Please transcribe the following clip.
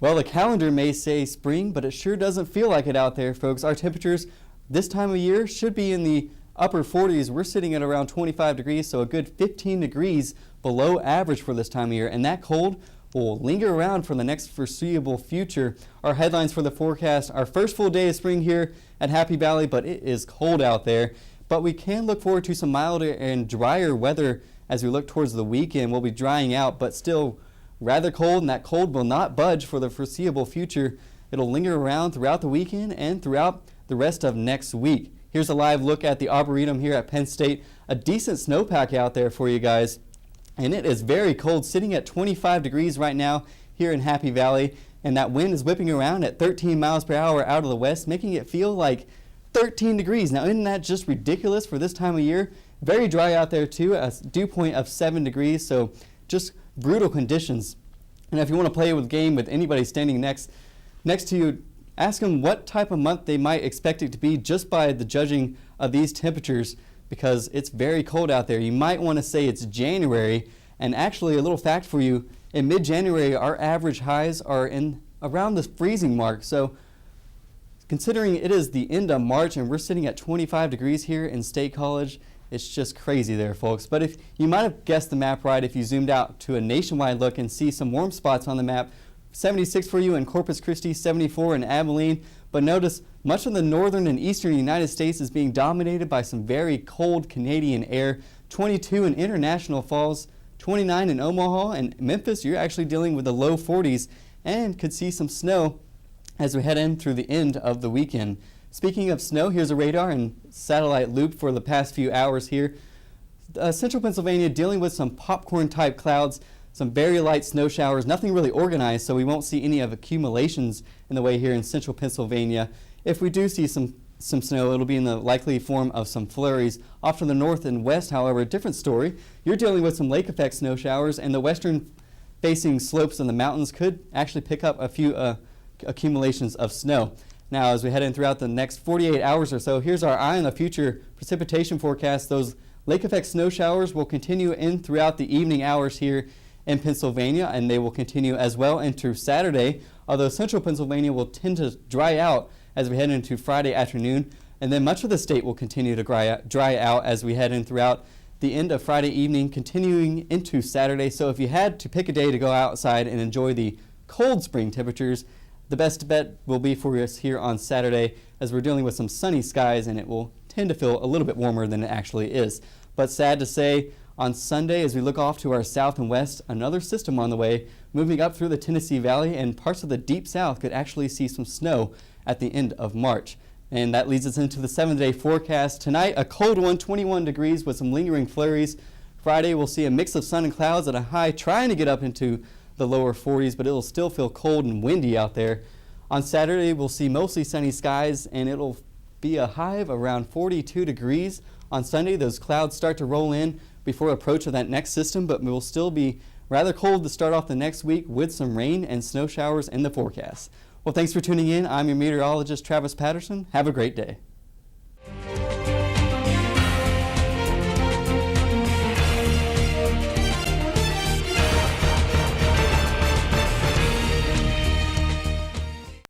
Well, the calendar may say spring, but it sure doesn't feel like it out there, folks. Our temperatures this time of year should be in the upper 40s. We're sitting at around 25 degrees, so a good 15 degrees below average for this time of year. And that cold will linger around for the next foreseeable future. Our headlines for the forecast: our first full day of spring here at Happy Valley, but it is cold out there. But we can look forward to some milder and drier weather as we look towards the weekend. We'll be drying out, but still rather cold, and that cold will not budge for the foreseeable future. It'll linger around throughout the weekend and throughout the rest of next week. Here's a live look at the Arboretum here at Penn State. A decent snowpack out there for you guys, and it is very cold, sitting at 25 degrees right now here in Happy Valley, and that wind is whipping around at 13 miles per hour out of the west, making it feel like 13 degrees. Now, isn't that just ridiculous for this time of year? Very dry out there too, a dew point of 7 degrees, so just brutal conditions. And if you want to play with a game with anybody standing next to you, ask them what type of month they might expect it to be just by the judging of these temperatures, because it's very cold out there. You might want to say it's January, and actually a little fact for you, in mid-January our average highs are in around the freezing mark. So considering it is the end of March and we're sitting at 25 degrees here in State College, it's just crazy there, folks. But if you might have guessed the map right if you zoomed out to a nationwide look and see some warm spots on the map. 76 for you in Corpus Christi, 74 in Abilene. But notice much of the northern and eastern United States is being dominated by some very cold Canadian air. 22 in International Falls, 29 in Omaha, and Memphis, you're actually dealing with the low 40s and could see some snow as we head in through the end of the weekend. Speaking of snow, here's a radar and satellite loop for the past few hours here. Central Pennsylvania dealing with some popcorn type clouds, some very light snow showers, nothing really organized, so we won't see any of accumulations in the way here in central Pennsylvania. If we do see some snow, it'll be in the likely form of some flurries. Off to the north and west, however, a different story. You're dealing with some lake effect snow showers, and the western facing slopes in the mountains could actually pick up a few accumulations of snow. Now, as we head in throughout the next 48 hours or so, here's our eye on the future precipitation forecast. Those lake effect snow showers will continue in throughout the evening hours here in Pennsylvania, and they will continue as well into Saturday, although central Pennsylvania will tend to dry out as we head into Friday afternoon, and then much of the state will continue to dry out as we head in throughout the end of Friday evening, continuing into Saturday. So if you had to pick a day to go outside and enjoy the cold spring temperatures, the best bet will be for us here on Saturday, as we're dealing with some sunny skies and it will tend to feel a little bit warmer than it actually is. But sad to say, on Sunday, as we look off to our south and west, another system on the way, moving up through the Tennessee Valley, and parts of the deep south could actually see some snow at the end of March. And that leads us into the 7-day forecast. Tonight, a cold one, 21 degrees with some lingering flurries. Friday, we'll see a mix of sun and clouds at a high, trying to get up into the lower 40s, but it'll still feel cold and windy out there. On Saturday, we'll see mostly sunny skies, and it'll be a high of around 42 degrees. On Sunday, those clouds start to roll in before approach of that next system, but we'll still be rather cold to start off the next week with some rain and snow showers in the forecast. Well, thanks for tuning in. I'm your meteorologist, Travis Patterson. Have a great day.